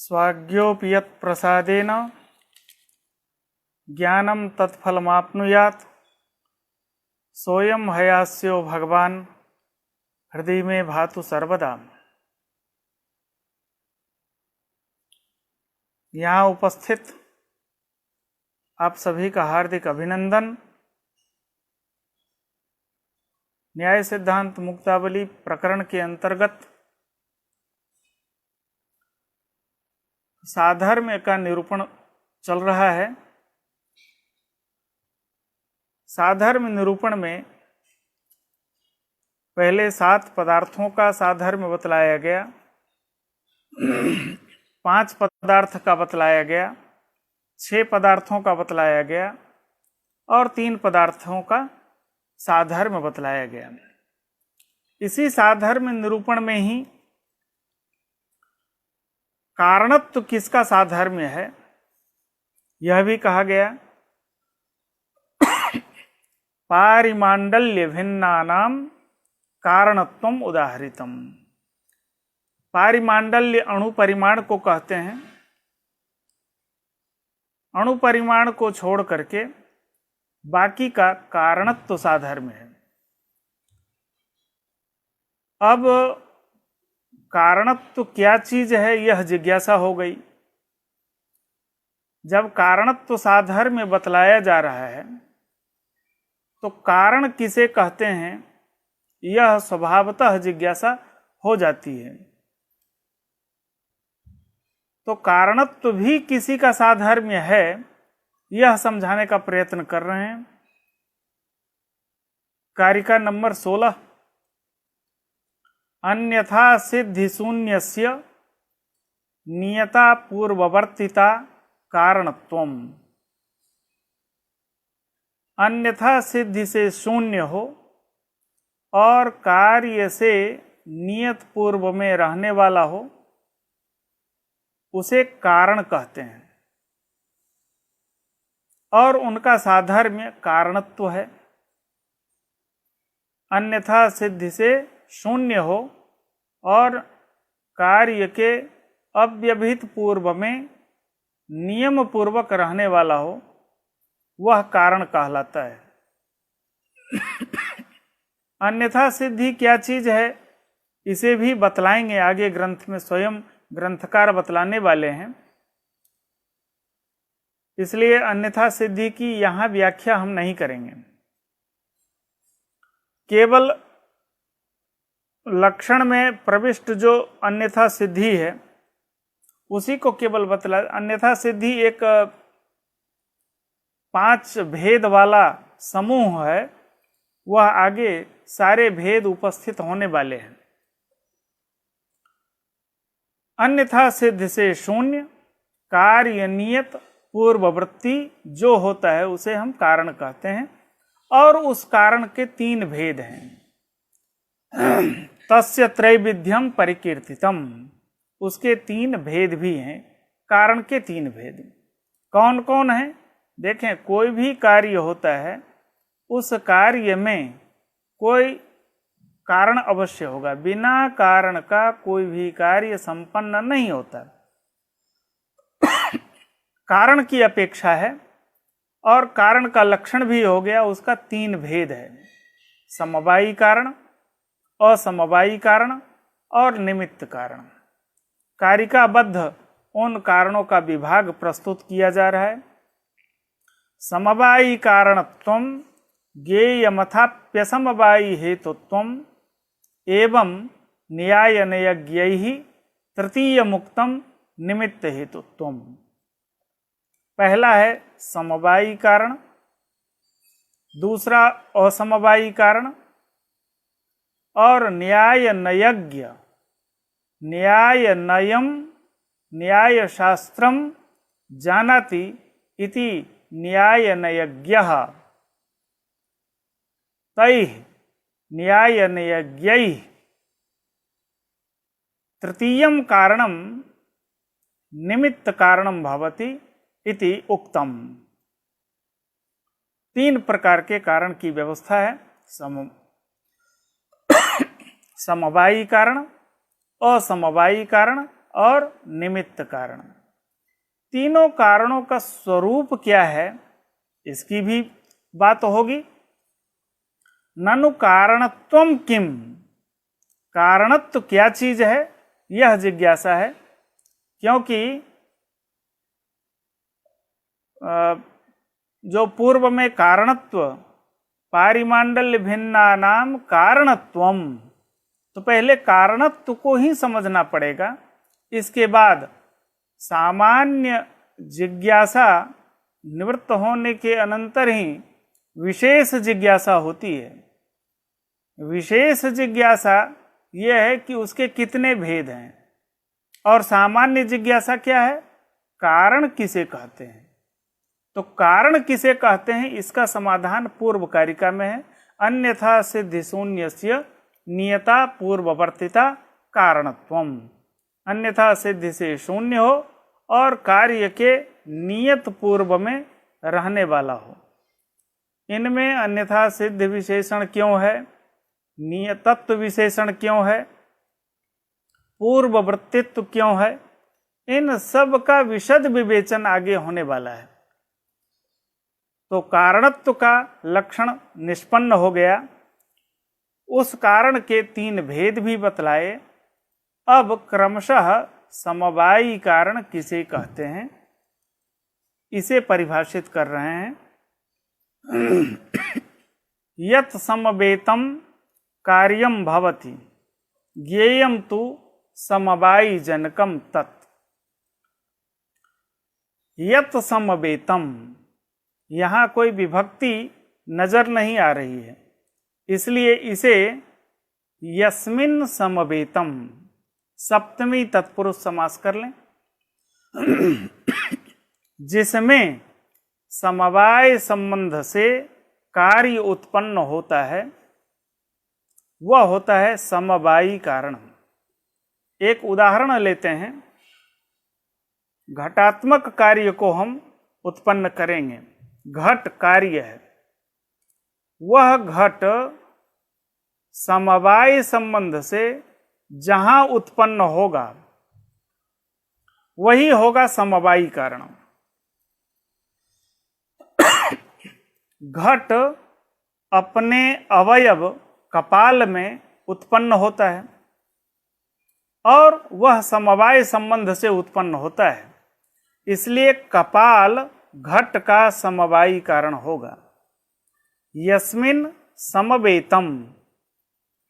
स्वाज्ञोऽपि यत्प्रसादेन ज्ञानं तत्फलमाप्नुयात् सोऽयं हयास्यो भगवान हृदय में भातु सर्वदा। यहाँ उपस्थित आप सभी का हार्दिक अभिनंदन। न्याय सिद्धांत मुक्तावली प्रकरण के अंतर्गत साधर्म्य का निरूपण चल रहा है। साधर्म्य निरूपण में पहले 7 पदार्थों का साधर्म्य बतलाया गया, 5 पदार्थ का बतलाया गया, 6 पदार्थों का बतलाया गया और 3 पदार्थों का साधर्म्य बतलाया गया। इसी साधर्म्य निरूपण में ही कारणत्व किसका साधर्म्य है यह भी कहा गया। पारिमांडल्य भिन्नानाम कारणत्वम उदाहरितम। पारिमांडल्य अणु परिमाण को कहते हैं। अणु परिमाण को छोड़ करके बाकी का कारणत्व साधर्म्य है। अब कारणत्व क्या चीज है यह जिज्ञासा हो गई। जब कारणत्व साधर्म्य बतलाया जा रहा है तो कारण किसे कहते हैं यह स्वभावतः जिज्ञासा हो जाती है। तो कारणत्व भी किसी का साधर्म्य है यह समझाने का प्रयत्न कर रहे हैं। कारिका नंबर 16। अन्यथा सिद्धि शून्यस्य नियता पूर्ववर्तिता कारणत्वम। अन्यथा सिद्धि से शून्य हो और कार्य से नियत पूर्व में रहने वाला हो उसे कारण कहते हैं और उनका साधर्म्य कारणत्व है। अन्यथा सिद्धि से शून्य हो और कार्य के अव्यभित पूर्व में नियम पूर्वक रहने वाला हो वह कारण कहलाता है। अन्यथा सिद्धि क्या चीज है इसे भी बतलाएंगे आगे ग्रंथ में, स्वयं ग्रंथकार बतलाने वाले हैं। इसलिए अन्यथा सिद्धि की यहां व्याख्या हम नहीं करेंगे। केवल लक्षण में प्रविष्ट जो अन्यथा सिद्धि है उसी को केवल बतला। अन्यथा सिद्धि एक 5 भेद वाला समूह है, वह आगे सारे भेद उपस्थित होने वाले हैं। अन्यथा सिद्ध से शून्य, कार्य नियत पूर्ववृत्ति जो होता है उसे हम कारण कहते हैं और उस कारण के 3 भेद हैं। तस्य त्रैविध्यम परिकीर्तितम। उसके 3 भेद भी हैं, कारण के 3 भेद। कौन कौन है देखें। कोई भी कार्य होता है उस कार्य में कोई कारण अवश्य होगा। बिना कारण का कोई भी कार्य संपन्न नहीं होता। कारण की अपेक्षा है और कारण का लक्षण भी हो गया। उसका 3 भेद है, समवायी कारण, असमवायी कारण और निमित्त कारण। कारिकाबद्ध उन कारणों का विभाग प्रस्तुत किया जा रहा है। समवायी कारणत्वम ज्ञेयमथाप्यसमवायी हेतुत्वम एवं न्यायनयज्ञैः तृतीय मुक्तम निमित्त हेतुत्वम। पहला है समवायी कारण, दूसरा असमवायी कारण और न्यायनयज्ञ। न्यायनयम न्यायशास्त्रम जानाति इति न्यायनयज्ञः तैः न्यायनयज्ञैः तृतीयं कारणं निमित्त कारणं भवति इति उक्तम। 3 प्रकार के कारण की व्यवस्था है। समवायी कारण, असमवायी कारण और निमित्त कारण। तीनों कारणों का स्वरूप क्या है इसकी भी बात होगी। ननु कारणत्वम किम, कारणत्व क्या चीज है यह जिज्ञासा है। क्योंकि जो पूर्व में कारणत्व पारिमांडल्य भिन्नानाम कारणत्वम, तो पहले कारणत्व को ही समझना पड़ेगा। इसके बाद सामान्य जिज्ञासा निवृत्त होने के अनंतर ही विशेष जिज्ञासा होती है। विशेष जिज्ञासा यह है कि उसके कितने भेद हैं, और सामान्य जिज्ञासा क्या है, कारण किसे कहते हैं। तो कारण किसे कहते हैं इसका समाधान पूर्व कारिका में है। अन्यथा सिद्धि शून्यस्य नियता पूर्ववर्तिता कारणत्वम, अन्यथा सिद्धि से शून्य हो और कार्य के नियत पूर्व में रहने वाला हो। इनमें अन्यथा सिद्ध विशेषण क्यों है, नियतत्व विशेषण क्यों है, पूर्ववर्तित्व क्यों है, इन सब का विशद विवेचन आगे होने वाला है। तो कारणत्व का लक्षण निष्पन्न हो गया, उस कारण के तीन भेद भी बतलाए। अब क्रमशः समवायी कारण किसे कहते हैं इसे परिभाषित कर रहे हैं। यत् समवेतम कार्यम भवति ज्ञेयम तु समवायी जनकम तत्। यत् समवेतम, यहाँ कोई विभक्ति नजर नहीं आ रही है, इसलिए इसे यस्मिन समवेतम सप्तमी तत्पुरुष समास कर लें। जिसमें समवाय संबंध से कार्य उत्पन्न होता है वह होता है समवायी कारण। एक उदाहरण लेते हैं, घटात्मक कार्य को हम उत्पन्न करेंगे। घट कार्य है, वह घट समवाय संबंध से जहां उत्पन्न होगा वही होगा समवायी कारण। घट अपने अवयव कपाल में उत्पन्न होता है और वह समवाय संबंध से उत्पन्न होता है, इसलिए कपाल घट का समवायी कारण होगा। यस्मिन समवेतम,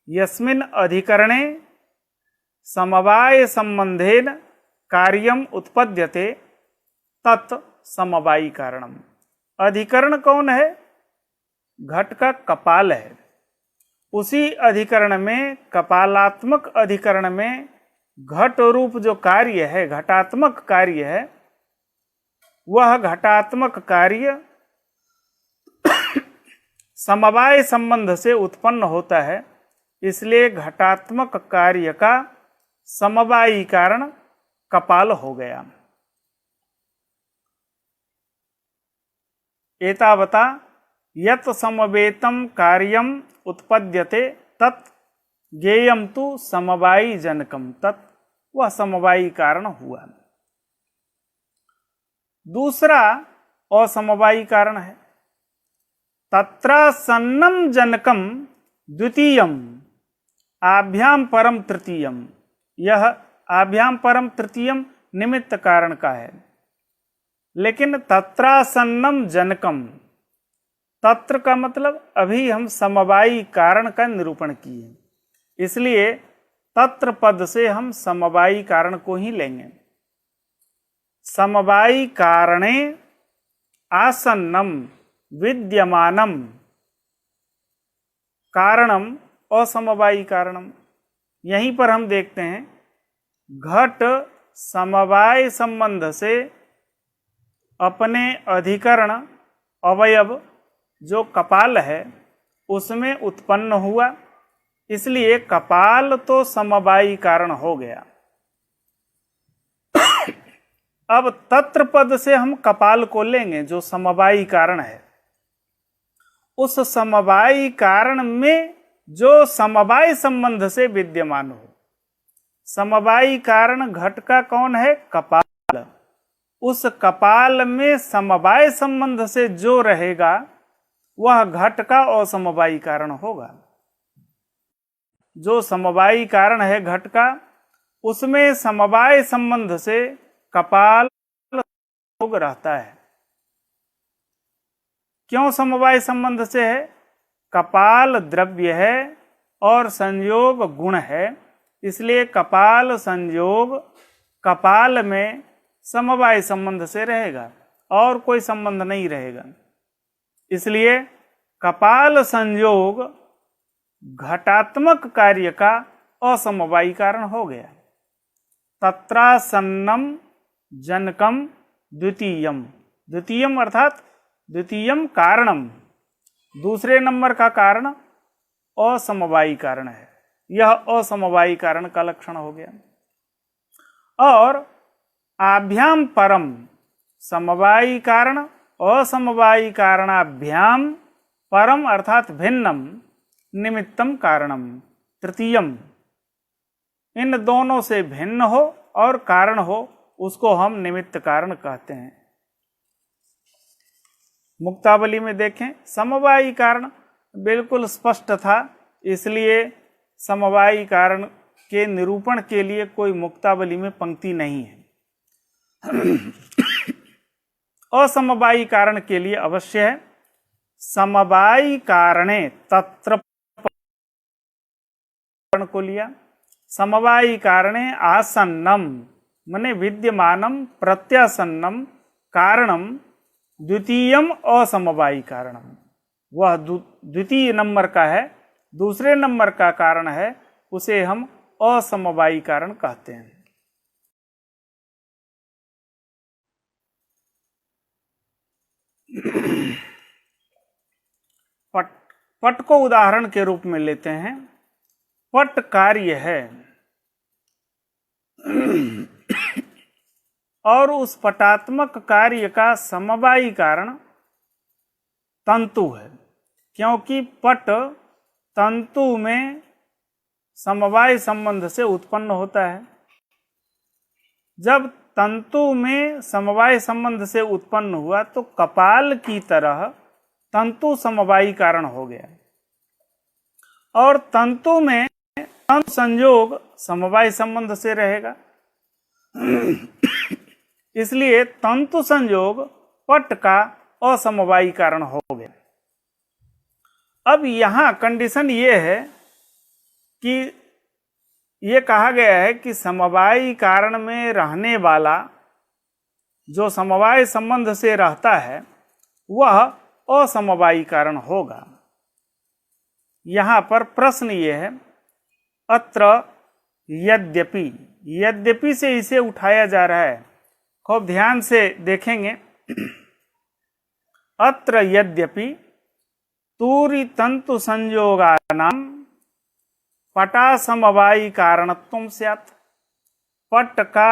यस्मिन अधिकरणे समवाय संबंधेन कार्यम उत्पद्यते तत् समवायी कारणम। अधिकरण कौन है, घट का कपाल है। उसी अधिकरण में, कपालात्मक अधिकरण में घट रूप जो कार्य है, घटात्मक कार्य है, वह घटात्मक कार्य समवाय संबंध से उत्पन्न होता है, इसलिए घटात्मक कार्य का समवायी कारण कपाल हो गया। एतावता यत् समवेतम कार्यम उत्पद्यते तत् ज्ञेयम तु समवायी जनकम तत्, वह समवायी कारण हुआ। दूसरा असमवायी कारण है तत्रासन्नम जनकम द्वितीयम आभ्याम परम तृतीयम। यह आभ्याम परम तृतीयम निमित्त कारण का है, लेकिन तत्रासन्नम जनकम, तत्र का मतलब अभी हम समवायी कारण का निरूपण किए, इसलिए तत्र पद से हम समवायी कारण को ही लेंगे। समवायी कारणे आसन्नम विद्यमानम कारणम असमवायी कारणम। यहीं पर हम देखते हैं घट समवाय संबंध से अपने अधिकरण अवयव जो कपाल है उसमें उत्पन्न हुआ, इसलिए कपाल तो समवायी कारण हो गया। अब तत्र पद से हम कपाल को लेंगे जो समवायी कारण है। उस समवायी कारण में जो समवाय संबंध से विद्यमान हो, समवायी कारण घट का कौन है? कपाल। उस कपाल में समवाय संबंध से जो रहेगा वह घट का असमवायी कारण होगा। जो समवायी कारण है घट का, उसमें समवाय संबंध से कपाल संयोग रहता है। क्यों समवाय संबंध से है? कपाल द्रव्य है और संयोग गुण है, इसलिए कपाल संयोग कपाल में समवाय संबंध से रहेगा और कोई संबंध नहीं रहेगा। इसलिए कपाल संयोग घटात्मक कार्य का असमवायी कारण हो गया। तत्रासन्नम जनकम द्वितीयम, द्वितीयम अर्थात द्वितीयम कारणम, दूसरे नंबर का कारण असमवायी कारण है। यह असमवायी कारण का लक्षण हो गया। और आभ्याम परम, समवायी कारण असमवायी कारणाभ्याम परम अर्थात भिन्नम निमित्तम कारणम तृतीयम, इन दोनों से भिन्न हो और कारण हो उसको हम निमित्त कारण कहते हैं। मुक्तावली में देखें, समवायी कारण बिल्कुल स्पष्ट था, इसलिए समवायी कारण के निरूपण के लिए कोई मुक्तावली में पंक्ति नहीं है। असमवायी कारण के लिए अवश्य है। समवायी कारणे तत्र को लिया, समवायी कारणे आसन्नम मने विद्यमानम प्रत्यासन्नम कारणम द्वितीयम असमवायी कारणम, वह द्वितीय नंबर का है, दूसरे नंबर का कारण है, उसे हम असमवायी कारण कहते हैं। पट को उदाहरण के रूप में लेते हैं। पट कार्य है और उस पटात्मक कार्य का समवायी कारण तंतु है, क्योंकि पट तंतु में समवाय संबंध से उत्पन्न होता है। जब तंतु में समवाय संबंध से उत्पन्न हुआ तो कपाल की तरह तंतु समवायी कारण हो गया, और तंतु में तंतु संयोग समवाय संबंध से रहेगा, इसलिए तंतु संयोग पट का असमवायी कारण हो गया। अब यहां कंडीशन ये है कि ये कहा गया है कि समवायी कारण में रहने वाला जो समवाय संबंध से रहता है वह असमवायी कारण होगा। यहां पर प्रश्न ये है, अत्र यद्यपि, यद्यपि से इसे उठाया जा रहा है, खूब ध्यान से देखेंगे। अत्र यद्यपि तूरी तंतु संयोगानाम पटा समवायी कारणत्वं स्यात्, पट का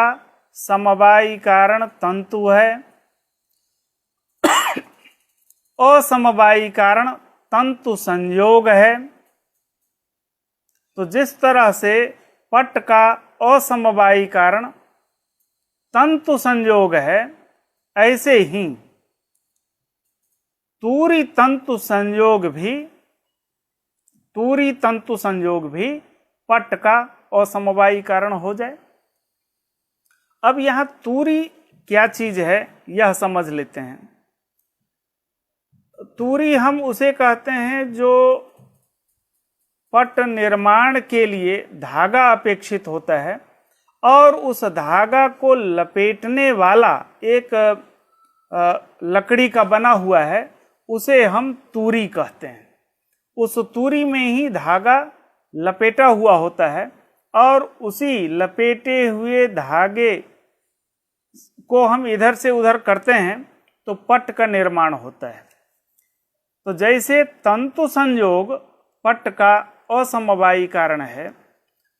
समवायी कारण तंतु है, असमवायी कारण तंतु संयोग है। तो जिस तरह से पट का असमवायी कारण तंतु संयोग है, ऐसे ही तूरी तंतु संयोग भी पट का असमवायी कारण हो जाए। अब यहां तूरी क्या चीज है यह समझ लेते हैं। तूरी हम उसे कहते हैं जो पट निर्माण के लिए धागा अपेक्षित होता है, और उस धागा को लपेटने वाला एक लकड़ी का बना हुआ है, उसे हम तूरी कहते हैं। उस तूरी में ही धागा लपेटा हुआ होता है, और उसी लपेटे हुए धागे को हम इधर से उधर करते हैं तो पट का निर्माण होता है। तो जैसे तंतु संयोग पट का असमवायी कारण है,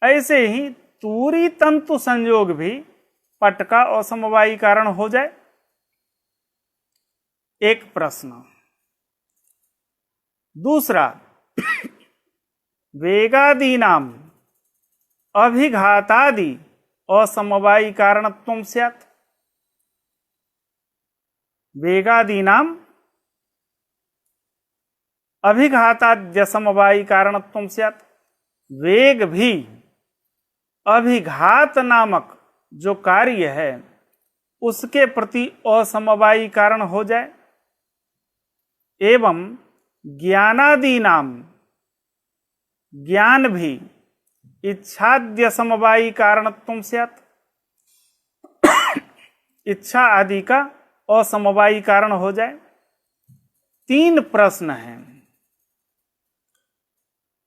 ऐसे ही तूरी तंतु संयोग भी पट का असमवायी कारण हो जाए। एक प्रश्न। दूसरा, वेगादीनाम अभिघातादि असमवायी कारणत्वं स्यात्। वेगादीनाम अभिघाताद्यसमवायी कारणत्वं स्यात्। वेग भी अभिघात नामक जो कार्य है उसके प्रति असमवायी कारण हो जाए। एवं ज्ञानादि नाम ज्ञान भी इच्छाद्य समवायी कारणत्वं स्यात्। इच्छा आदि का असमवायी कारण हो जाए। 3 प्रश्न हैं।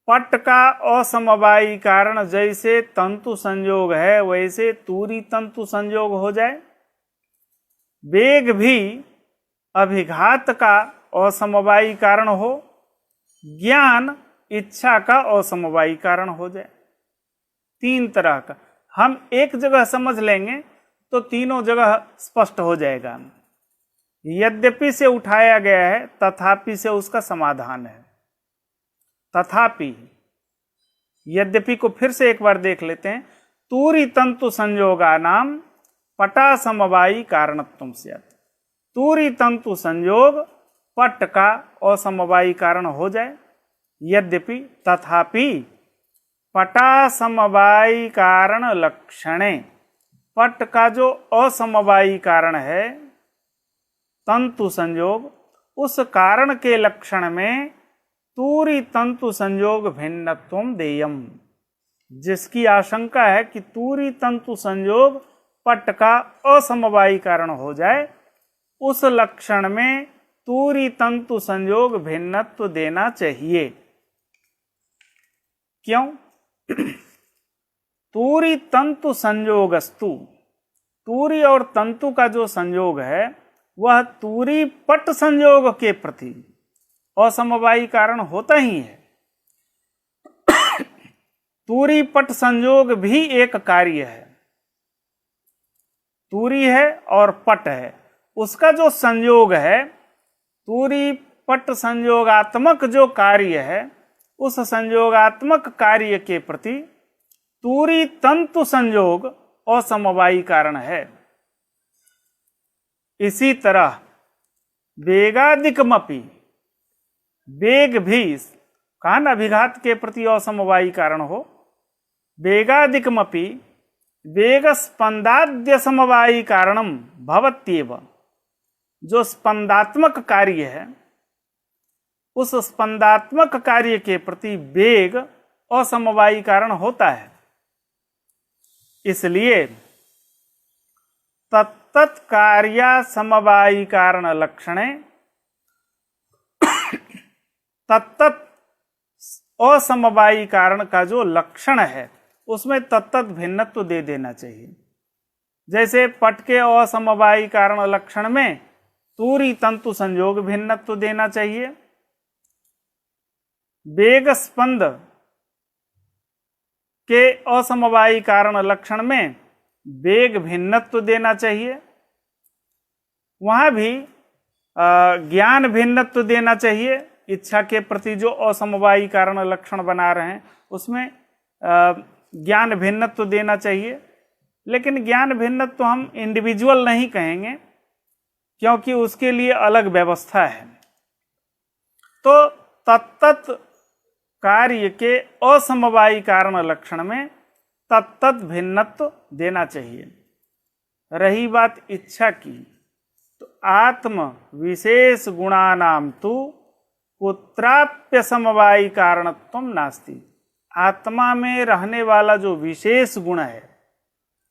पट का असमवायी कारण जैसे तंतु संयोग है वैसे तूरी तंतु संयोग हो जाए। वेग भी अभिघात का असमवायी कारण हो। ज्ञान इच्छा का असमवायी कारण हो जाए। 3 तरह का हम एक जगह समझ लेंगे तो तीनों जगह स्पष्ट हो जाएगा। यद्यपि से उठाया गया है, तथापि से उसका समाधान है। तथापि यद्यपि को फिर से एक बार देख लेते हैं। तूरी तंतु संयोगा नाम पटा समवायी कारणत्वं स्यात्। तूरी तंतु संयोग पट का असमवायी कारण हो जाए। यद्यपि तथापि पटा समवायी कारण लक्षणे, पट का जो असमवायी कारण है तंतु संयोग, उस कारण के लक्षण में तूरी तंतु संयोग भिन्नत्वं देयम्। जिसकी आशंका है कि तूरी तंतु संयोग पट का असमवायी कारण हो जाए, उस लक्षण में तूरी तंतु संयोग भिन्नत्व देना चाहिए। क्यों? तूरी तंतु संयोगस्तु, तूरी और तंतु का जो संयोग है वह तूरी पट संयोग के प्रति असमवायी कारण होता ही है। तूरी पट संयोग भी एक कार्य है। तूरी है और पट है, उसका जो संयोग है, तूरी पट संयोगात्मक जो कार्य है, उस संयोगात्मक कार्य के प्रति तूरी तंतु संयोग असमवायी कारण है। इसी तरह वेगादिकमपि, वेग भी कान अभिघात के प्रति असमवायी कारण हो। वेगादिकमपि वेग स्पंदाद्य समवायी कारणम भवत्येव। जो स्पंदात्मक कार्य है, उस स्पंदात्मक कार्य के प्रति वेग असमवायी कारण होता है। इसलिए तत्तत् कार्या समवायी कारण लक्षणे तत्तत् असमवायी कारण का जो लक्षण है उसमें तत्तत् भिन्नत्व दे देना चाहिए। जैसे पट के असमवायी कारण लक्षण में तूरी तंतु संयोग भिन्नत्व देना चाहिए। वेग स्पंद के असमवायी कारण लक्षण में वेग भिन्नत्व देना चाहिए। वहां भी ज्ञान भिन्नत्व देना चाहिए। इच्छा के प्रति जो असमवायी कारण लक्षण बना रहे हैं उसमें ज्ञान भिन्नत्व देना चाहिए। लेकिन ज्ञान भिन्नत्व हम इंडिविजुअल नहीं कहेंगे, क्योंकि उसके लिए अलग व्यवस्था है। तो तत्तत् कार्य के असमवायी कारण लक्षण में तत्तत् भिन्नत्व देना चाहिए। रही बात इच्छा की, तो आत्म विशेष गुणानाम तु कुत्राप्य समवायी कारणत्वं नास्ति। आत्मा में रहने वाला जो विशेष गुण है,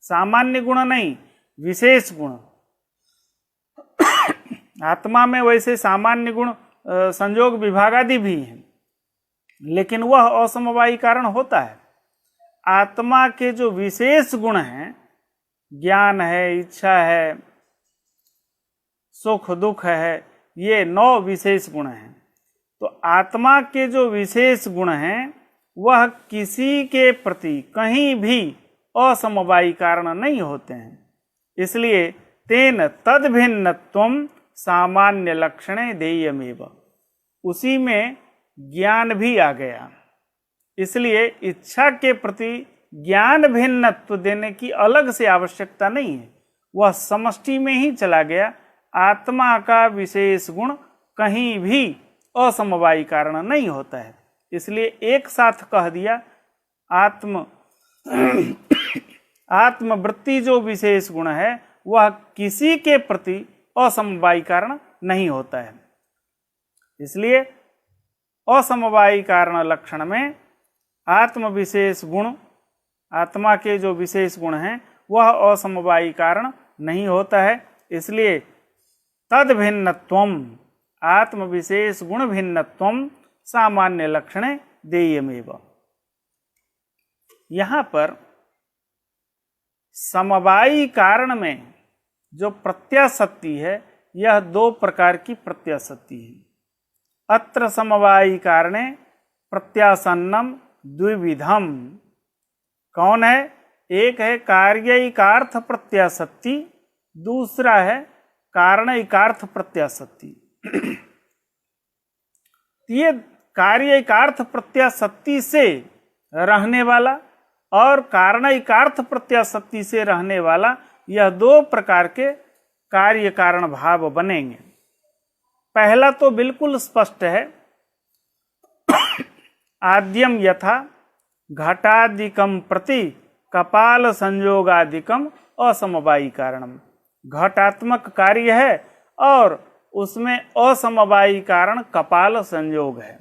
सामान्य गुण नहीं, विशेष गुण। आत्मा में वैसे सामान्य गुण संयोग विभागादि भी हैं, लेकिन वह असमवायी कारण होता है। आत्मा के जो विशेष गुण हैं, ज्ञान है, इच्छा है, सुख दुख है, ये 9 विशेष गुण हैं। तो आत्मा के जो विशेष गुण हैं वह किसी के प्रति कहीं भी असमवायी कारण नहीं होते हैं। इसलिए तेन तद भिन्नत्वं सामान्य लक्षणे देयमेव, उसी में ज्ञान भी आ गया। इसलिए इच्छा के प्रति ज्ञान भिन्नत्व देने की अलग से आवश्यकता नहीं है, वह समष्टि में ही चला गया। आत्मा का विशेष गुण कहीं भी असमवायी कारण नहीं होता है, इसलिए एक साथ कह दिया आत्मवृत्ति जो विशेष गुण है वह किसी के प्रति असमवायी कारण नहीं होता है। इसलिए असमवायी कारण लक्षण में आत्म विशेष गुण, आत्मा के जो विशेष गुण हैं वह असमवायी कारण नहीं होता है। इसलिए तद भिन्नत्वम, आत्म विशेष गुण भिन्नत्वम सामान्य लक्षणे देयमेव। यहाँ पर समवायी कारण में जो प्रत्याशक्ति है यह दो प्रकार की प्रत्याशक्ति है। अत्र समवायी कारणे प्रत्यासन्नम द्विविधम। कौन है? एक है कार्यिकार्थ प्रत्याशक्ति, दूसरा है कारणिकार्थ प्रत्याशक्ति। ये कार्यिकार्थ प्रत्याशक्ति से रहने वाला और कारणिकार्थ प्रत्याशक्ति से रहने वाला, यह दो प्रकार के कार्य कारण भाव बनेंगे। पहला तो बिल्कुल स्पष्ट है, आद्यम यथा घटादिकम प्रति कपाल संयोगादिकम असमवायी कारणम। घटात्मक कार्य है और उसमें असमवायी कारण कपाल संयोग है।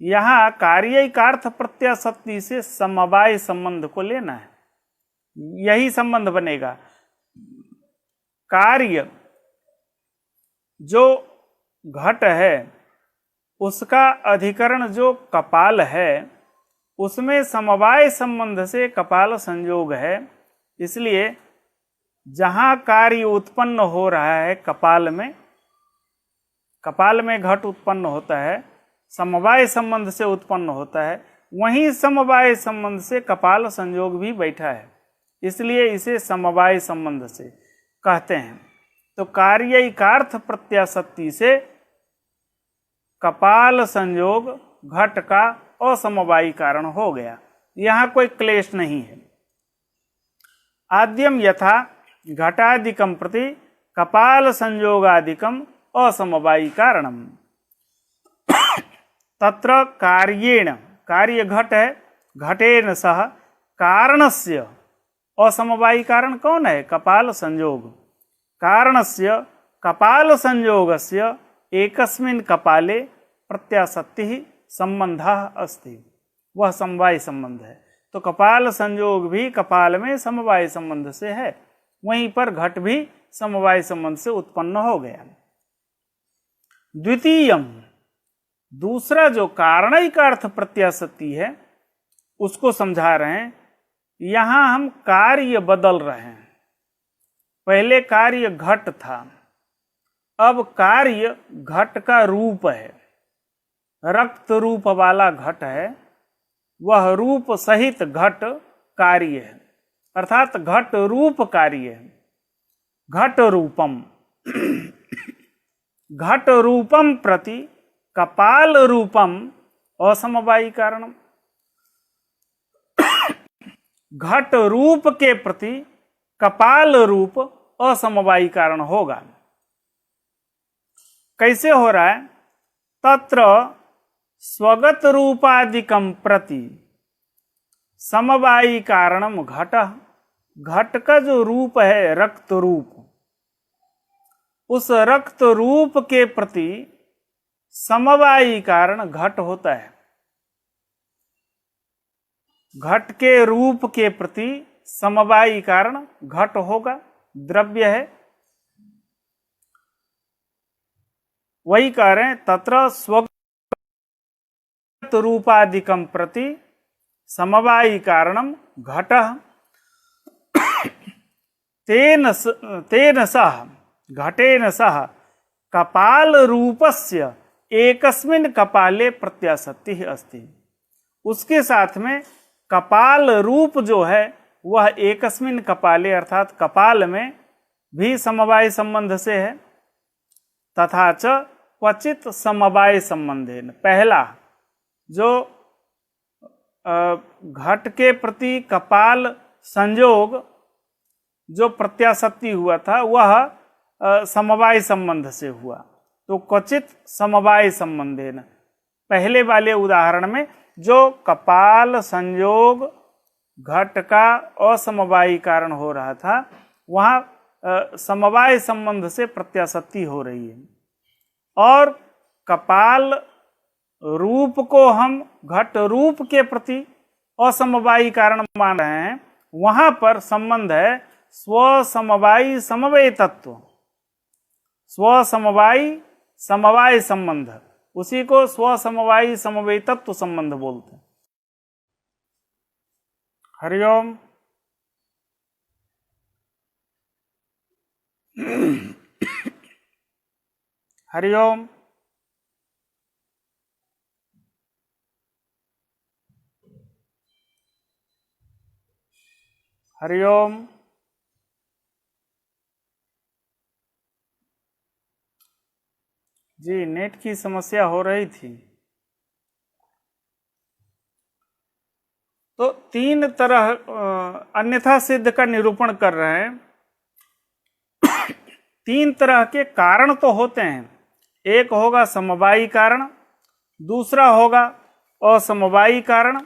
यहाँ कार्यिकार्थ प्रत्याशक्ति से समवाय संबंध को लेना है, यही संबंध बनेगा। कार्य जो घट है उसका अधिकरण जो कपाल है उसमें समवाय संबंध से कपाल संयोग है। इसलिए जहाँ कार्य उत्पन्न हो रहा है कपाल में घट उत्पन्न होता है, समवाय संबंध से उत्पन्न होता है, वहीं समवाय संबंध से कपाल संयोग भी बैठा है, इसलिए इसे समवाय संबंध से कहते हैं। तो कार्यिकार्थ प्रत्याशक्ति से कपाल संयोग घट का असमवायी कारण हो गया, यहाँ कोई क्लेश नहीं है। आद्यम यथा घटादिकम प्रति कपाल संयोगादिकम असमवायी कारणम। तत्र कार्येण, कार्य घट है, घटेन सह कारणस्य असमवायी कारण कौन है? कपाल संयोग। कारणस्य कपाल संयोगस्य एकस्मिन् कपाले प्रत्याशक्ति संबंधः अस्ति, वह समवाय संबंध है। तो कपाल संयोग भी कपाल में समवाय संबंध से है, वहीं पर घट भी समवाय संबंध से उत्पन्न हो गया। द्वितीयम, दूसरा जो कारणिकार्थ प्रत्याशक्ति है उसको समझा रहे हैं। यहां हम कार्य बदल रहे हैं। पहले कार्य घट था, अब कार्य घट का रूप है, रक्त रूप वाला घट है, वह रूप सहित घट कार्य है, अर्थात घट रूप कार्य है। घट रूपम घट रूपम प्रति कपाल रूपम असमवायी कारणम। घट रूप के प्रति कपाल रूप असमवायी कारण होगा। कैसे हो रहा है? तत्र स्वगत रूपादिकम प्रति समवायी कारणम घट। घट का जो रूप है रक्त रूप, उस रक्त रूप के प्रति समवायी कारण घट होता है। घट के रूप के प्रति समवायी कारण घट होगा, द्रव्य है। वही कह रहे हैं, तत्र स्वगत रूपादिकम प्रति समवायी कारणम घट। तेन सह घटेन सह कपाल रूपस्य एकस्मिन् कपाले प्रत्याशक्ति अस्ति। उसके साथ में कपाल रूप जो है वह एकस्मिन् कपाले अर्थात कपाल में भी समवाय संबंध से है। तथा च क्वचित समवाय संबंधेन, पहला जो घट के प्रति कपाल संयोग जो प्रत्याशक्ति हुआ था वह समवाय संबंध से हुआ। तो क्वचित समवाय संबंधेन, पहले वाले उदाहरण में जो कपाल संयोग घट का असमवायी कारण हो रहा था, वहाँ समवाय संबंध से प्रत्याशक्ति हो रही है। और कपाल रूप को हम घट रूप के प्रति असमवायी कारण मान रहे हैं, वहां पर संबंध है स्वसमवायी समवाय तत्व, स्वसमवायी समवाय संबंध, उसी को स्वसमवायी समवाय तत्व संबंध बोलते हैं। हरिओम। हरिओम। हरिओम। जी, नेट की समस्या हो रही थी। तो तीन तरह अन्यथा सिद्ध का निरूपण कर रहे हैं। तीन तरह के कारण तो होते हैं, एक होगा समवायी कारण, दूसरा होगा असमवायी कारण,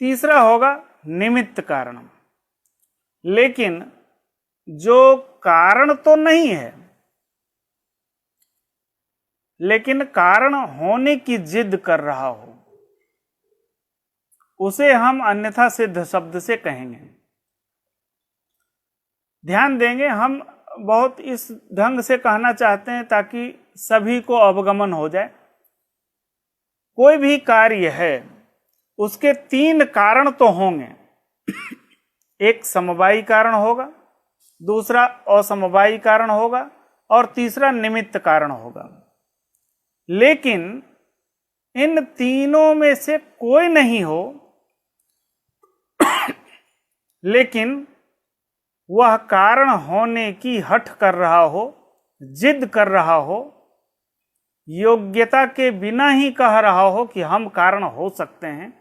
तीसरा होगा निमित्त कारण। लेकिन जो कारण तो नहीं है लेकिन कारण होने की जिद कर रहा हो, उसे हम अन्यथा सिद्ध शब्द से कहेंगे। ध्यान देंगे, हम बहुत इस ढंग से कहना चाहते हैं ताकि सभी को अवगमन हो जाए। कोई भी कार्य है उसके तीन कारण तो होंगे, एक समवायी कारण होगा, दूसरा असमवायी कारण होगा और तीसरा निमित्त कारण होगा। लेकिन इन तीनों में से कोई नहीं हो लेकिन वह कारण होने की हठ कर रहा हो, जिद कर रहा हो, योग्यता के बिना ही कह रहा हो कि हम कारण हो सकते हैं।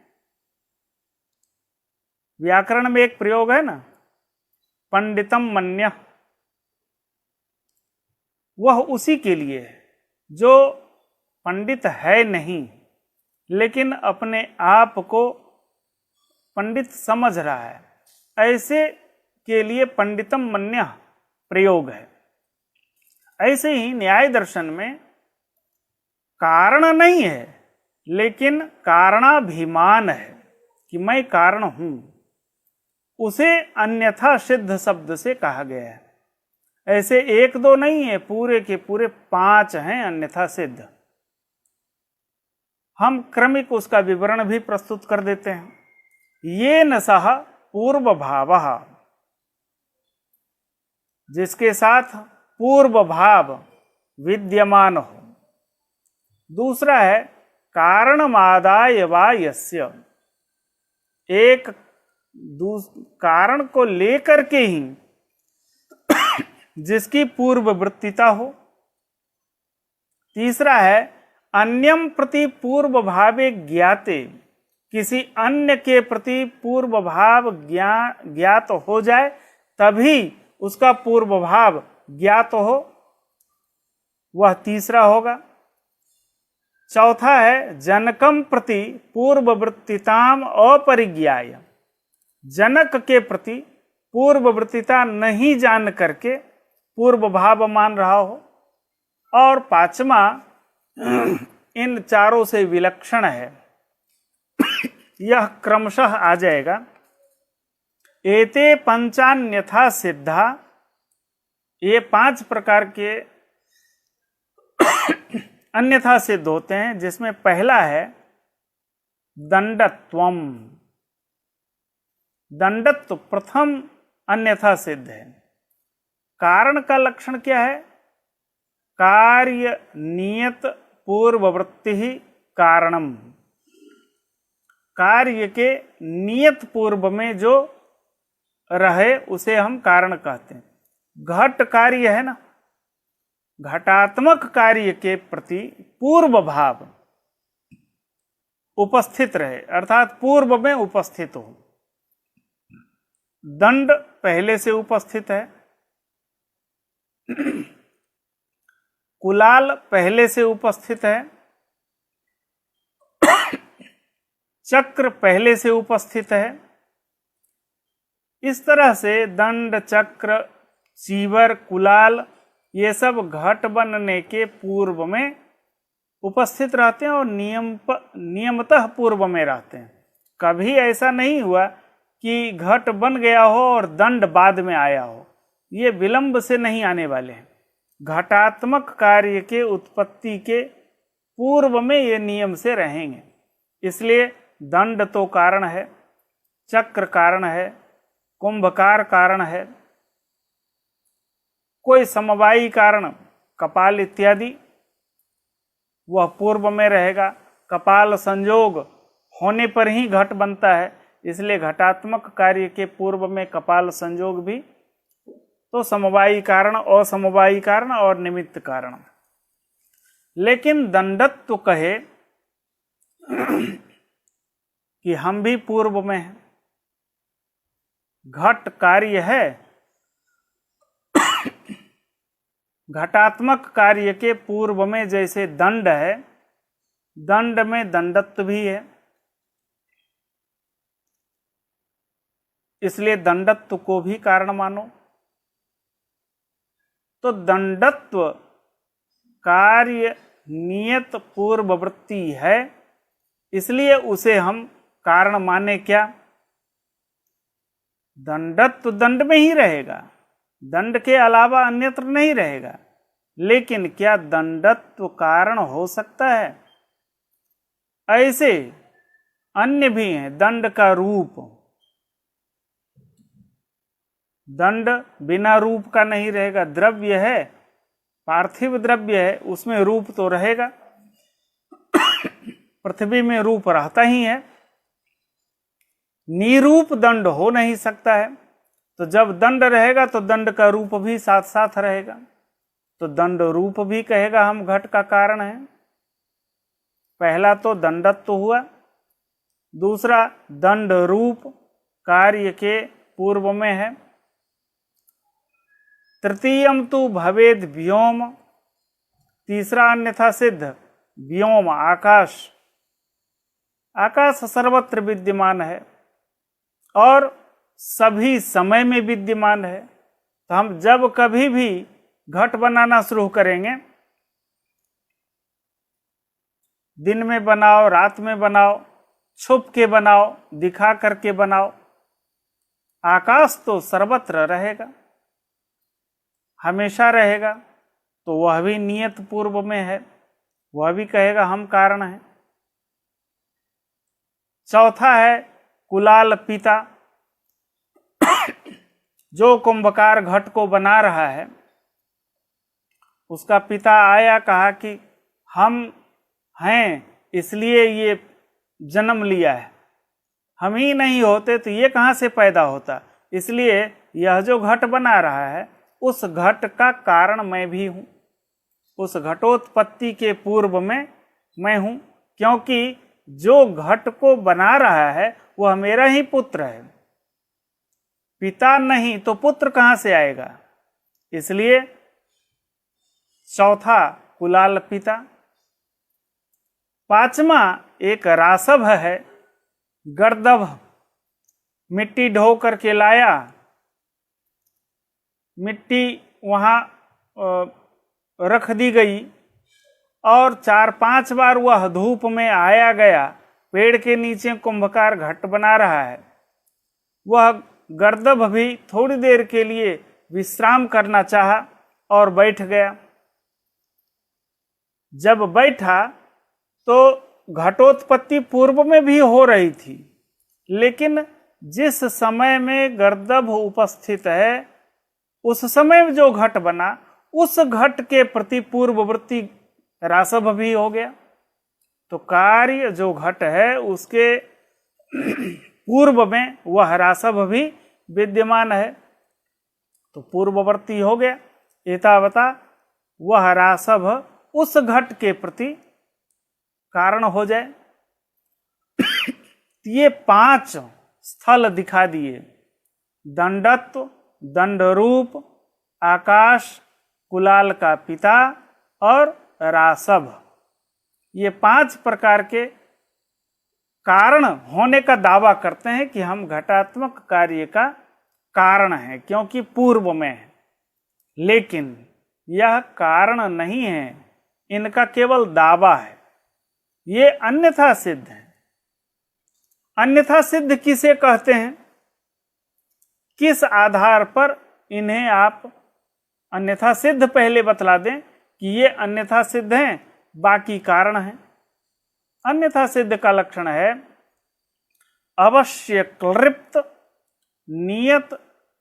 व्याकरण में एक प्रयोग है ना, पंडितम मन्यः, वह उसी के लिए है जो पंडित है नहीं लेकिन अपने आप को पंडित समझ रहा है, ऐसे के लिए पंडितम मन्यः प्रयोग है। ऐसे ही न्याय दर्शन में कारण नहीं है लेकिन कारणाभिमान है कि मैं कारण हूं, उसे अन्यथा सिद्ध शब्द से कहा गया है। ऐसे एक दो नहीं है, पूरे के पूरे 5 हैं अन्यथा सिद्ध। हम क्रमिक उसका विवरण भी प्रस्तुत कर देते हैं। ये न सह पूर्व भावः, जिसके साथ पूर्व भाव विद्यमान हो। दूसरा है कारणमादाय वा यस्य, एक कारण को लेकर के ही जिसकी पूर्व वृत्तिता हो। तीसरा है अन्यम प्रति पूर्व भावे ज्ञाते, किसी अन्य के प्रति पूर्व भाव ज्ञात हो जाए तभी उसका पूर्व भाव ज्ञात हो, वह तीसरा होगा। चौथा है जनकम प्रति पूर्व वृत्तिताम अपरिज्ञाय, जनक के प्रति पूर्व वृत्तिता नहीं जान करके पूर्व भाव मान रहा हो। और पांचवा इन चारों से विलक्षण है, यह क्रमशः आ जाएगा। एते पंचान्यथा सिद्धा, ये 5 प्रकार के अन्यथा सिद्ध होते हैं, जिसमें पहला है दंडत्वम। दंडत्व प्रथम अन्यथा सिद्ध है। कारण का लक्षण क्या है? कार्य नियत पूर्ववृत्ति ही कारणम, कार्य के नियत पूर्व में जो रहे उसे हम कारण कहते हैं। घट कार्य है ना, घटात्मक कार्य के प्रति पूर्व भाव उपस्थित रहे, अर्थात पूर्व में उपस्थित हो। दंड पहले से उपस्थित है, कुलाल पहले से उपस्थित है, चक्र पहले से उपस्थित है। इस तरह से दंड, चक्र, चीवर, कुलाल ये सब घट बनने के पूर्व में उपस्थित रहते हैं और नियमतः पूर्व में रहते हैं। कभी ऐसा नहीं हुआ कि घट बन गया हो और दंड बाद में आया हो, ये विलंब से नहीं आने वाले हैं। घटात्मक कार्य के उत्पत्ति के पूर्व में ये नियम से रहेंगे। इसलिए दंड तो कारण है, चक्र कारण है, कुंभकार कारण है, कोई समवायी कारण कपाल इत्यादि वह पूर्व में रहेगा। कपाल संयोग होने पर ही घट बनता है, इसलिए घटात्मक कार्य के पूर्व में कपाल संयोग भी। तो समवायी कारण, असमवायी कारण और निमित्त कारण। लेकिन दंडत्व कहे कि हम भी पूर्व में हैं, घट कार्य है, घटात्मक कार्य के पूर्व में जैसे दंड है, दंड में दंडत्व भी है, इसलिए दंडत्व को भी कारण मानो। तो दंडत्व कार्य नियत पूर्ववृत्ति है, इसलिए उसे हम कारण माने। क्या दंडत्व दंड में ही रहेगा, दंड के अलावा अन्यत्र नहीं रहेगा। लेकिन क्या दंडत्व कारण हो सकता है? ऐसे अन्य भी हैं। दंड का रूप, दंड बिना रूप का नहीं रहेगा। द्रव्य है, पार्थिव द्रव्य है, उसमें रूप तो रहेगा। पृथ्वी में रूप रहता ही है, निरूप दंड हो नहीं सकता है। तो जब दंड रहेगा तो दंड का रूप भी साथ साथ रहेगा, तो दंड रूप भी कहेगा हम घट का कारण है। पहला तो दंडत्व हुआ, दूसरा दंड रूप कार्य के पूर्व में है। तृतीयम तो भवेद व्योम, तीसरा अन्यथा सिद्ध व्योम आकाश। आकाश सर्वत्र विद्यमान है और सभी समय में विद्यमान है। तो हम जब कभी भी घट बनाना शुरू करेंगे, दिन में बनाओ, रात में बनाओ, छुप के बनाओ, दिखा करके बनाओ, आकाश तो सर्वत्र रहेगा, हमेशा रहेगा। तो वह भी नियत पूर्व में है, वह भी कहेगा हम कारण हैं। चौथा है कुलाल पिता। जो कुंभकार घट को बना रहा है, उसका पिता आया, कहा कि हम हैं इसलिए ये जन्म लिया है, हम ही नहीं होते तो ये कहाँ से पैदा होता। इसलिए यह जो घट बना रहा है, उस घट का कारण मैं भी हूं, उस घटोत्पत्ति के पूर्व में मैं हूं। क्योंकि जो घट को बना रहा है वह मेरा ही पुत्र है, पिता नहीं तो पुत्र कहां से आएगा। इसलिए चौथा कुलाल पिता। पांचवा एक रासभ है, गर्दभ। मिट्टी ढो करके लाया, मिट्टी वहां रख दी गई और 4-5 बार वह धूप में आया गया। पेड़ के नीचे कुंभकार घट बना रहा है, वह गर्दभ भी थोड़ी देर के लिए विश्राम करना चाहा और बैठ गया। जब बैठा तो घटोत्पत्ति पूर्व में भी हो रही थी, लेकिन जिस समय में गर्दभ उपस्थित है, उस समय जो घट बना, उस घट के प्रति पूर्ववृत्ति रासभ भी हो गया। तो कार्य जो घट है उसके पूर्व में वह रासभ भी विद्यमान है, तो पूर्ववर्ती हो गया। एतावता वह रासभ उस घट के प्रति कारण हो जाए। ये 5 स्थल दिखा दिए, दंडत्व, दंडरूप, आकाश, कुलाल का पिता और रासभ। ये 5 प्रकार के कारण होने का दावा करते हैं कि हम घटात्मक कार्य का कारण है, क्योंकि पूर्व में है। लेकिन यह कारण नहीं है, इनका केवल दावा है। ये अन्यथा सिद्ध है। अन्यथा सिद्ध किसे कहते हैं? किस आधार पर इन्हें आप अन्यथा सिद्ध पहले बतला दें कि ये अन्यथा सिद्ध हैं, बाकी कारण हैं। अन्यथा सिद्ध का लक्षण है अवश्य क्लृप्त नियत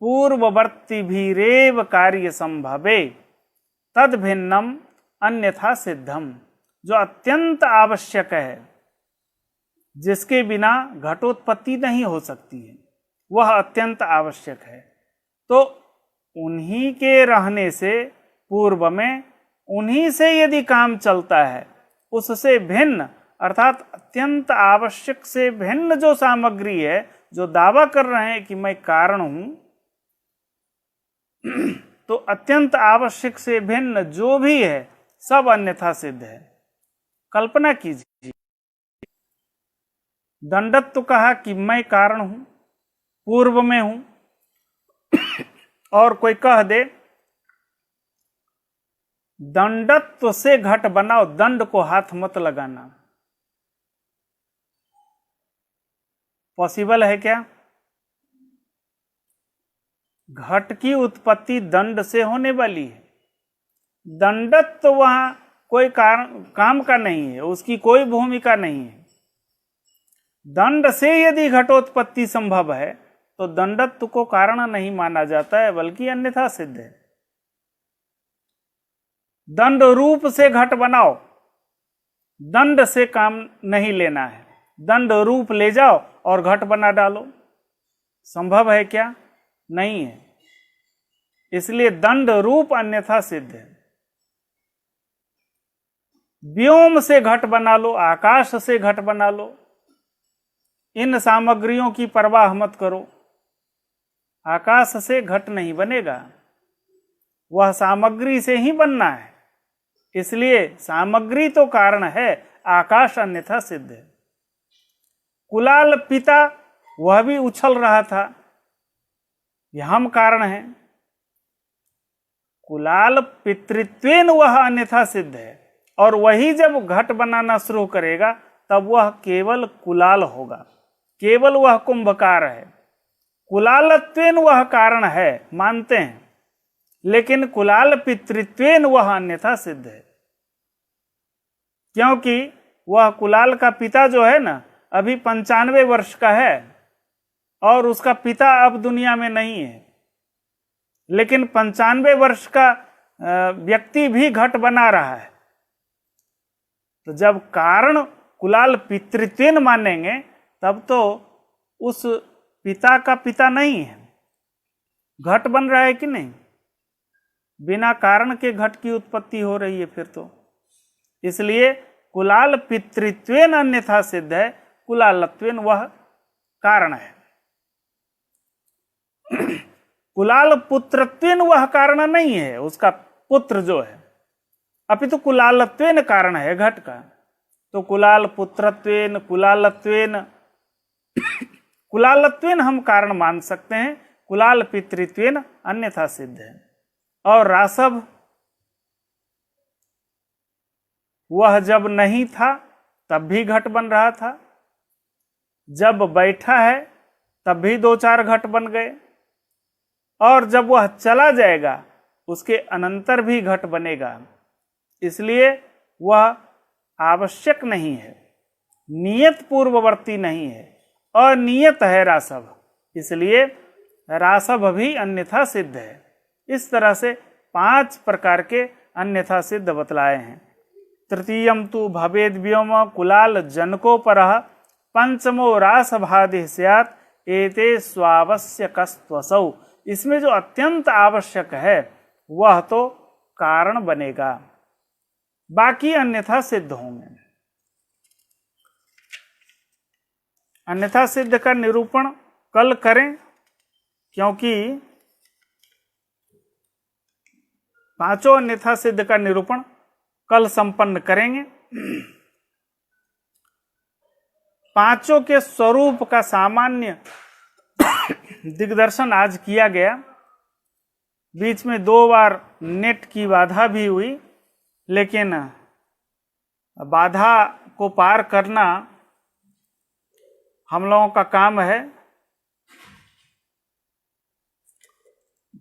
पूर्ववर्ती भीरेव कार्य संभवे तद भिन्नम अन्यथा सिद्धम। जो अत्यंत आवश्यक है, जिसके बिना घटोत्पत्ति नहीं हो सकती है, वह अत्यंत आवश्यक है। तो उन्हीं के रहने से पूर्व में उन्हीं से यदि काम चलता है, उससे भिन्न अर्थात अत्यंत आवश्यक से भिन्न जो सामग्री है, जो दावा कर रहे हैं कि मैं कारण हूं, तो अत्यंत आवश्यक से भिन्न जो भी है सब अन्यथा सिद्ध है। कल्पना कीजिए, दंडत्व कहा कि मैं कारण हूं, पूर्व में हूं, और कोई कह दे दंडत्व से घट बनाओ, दंड को हाथ मत लगाना। पॉसिबल है क्या? घट की उत्पत्ति दंड से होने वाली है। दंडत्व वहां कोई कारण काम का नहीं है, उसकी कोई भूमिका नहीं है। दंड से यदि घटोत्पत्ति संभव है तो दंडत्व को कारण नहीं माना जाता है, बल्कि अन्यथा सिद्ध है। दंड रूप से घट बनाओ, दंड से काम नहीं लेना है। दंड रूप ले जाओ और घट बना डालो, संभव है क्या? नहीं है। इसलिए दंड रूप अन्यथा सिद्ध है। व्योम से घट बना लो, आकाश से घट बना लो, इन सामग्रियों की परवाह मत करो। आकाश से घट नहीं बनेगा, वह सामग्री से ही बनना है। इसलिए सामग्री तो कारण है, आकाश अन्यथा सिद्ध है। कुलाल पिता, वह भी उछल रहा था, यह हम कारण हैं। कुलाल पितृत्वेन वह अन्यथा सिद्ध है, और वही जब घट बनाना शुरू करेगा तब वह केवल कुलाल होगा, केवल वह कुंभकार है। कुलालत्वेन वह कारण है, मानते हैं, लेकिन कुलाल पितृत्वेन वह अन्यथा सिद्ध है, क्योंकि वह कुलाल का पिता जो है ना, अभी 95 वर्ष का है और उसका पिता अब दुनिया में नहीं है। लेकिन 95 वर्ष का व्यक्ति भी घट बना रहा है। तो जब कारण कुलाल पितृत्वेन मानेंगे तब तो उस पिता का पिता नहीं है, घट बन रहा है कि नहीं? बिना कारण के घट की उत्पत्ति हो रही है फिर तो। इसलिए कुलाल पितृत्वेन अन्यथा सिद्ध है, कुलालत्वेन वह कारण है। कुलाल पुत्रत्वेन वह कारण नहीं है, उसका पुत्र जो है, अपितु कुलालत्वेन कारण है घट का। तो कुलाल पुत्रत्वेन, कुलालत्वेन, कुलालत्वेन हम कारण मान सकते हैं, कुलाल पितृत्वेन अन्यथा सिद्ध है। और रासभ, वह जब नहीं था तब भी घट बन रहा था, जब बैठा है तब भी 2-4 घट बन गए, और जब वह चला जाएगा उसके अनंतर भी घट बनेगा। इसलिए वह आवश्यक नहीं है, नियत पूर्ववर्ती नहीं है, अनियत है रासभ। इसलिए रासभ भी अन्यथा सिद्ध है। इस तरह से 5 प्रकार के अन्यथा सिद्ध बतलाए हैं। तृतीयम तु भवेद व्योम कुलाल जनकोपरः पंचमो रासभादि स्यात् एते स्वावश्यकस्त्वसौ। इसमें जो अत्यंत आवश्यक है वह तो कारण बनेगा, बाकी अन्यथा सिद्ध होंगे। अन्यथा सिद्ध का निरूपण कल करें, क्योंकि पांचों अन्यथा सिद्ध का निरूपण कल संपन्न करेंगे। पांचों के स्वरूप का सामान्य दिग्दर्शन आज किया गया। बीच में 2 बार नेट की बाधा भी हुई, लेकिन बाधा को पार करना हम लोगों का काम है।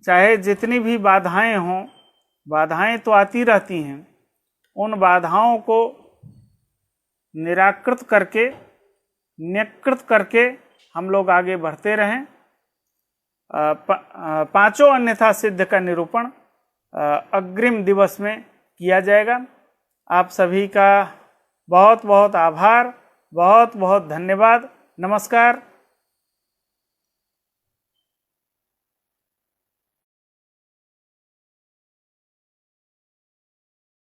चाहे जितनी भी बाधाएं हों, बाधाएं तो आती रहती हैं, उन बाधाओं को निराकृत करके, निकृत करके हम लोग आगे बढ़ते रहें। पांचों अन्यथा सिद्ध का निरूपण अग्रिम दिवस में किया जाएगा। आप सभी का बहुत बहुत आभार, बहुत बहुत धन्यवाद। नमस्कार।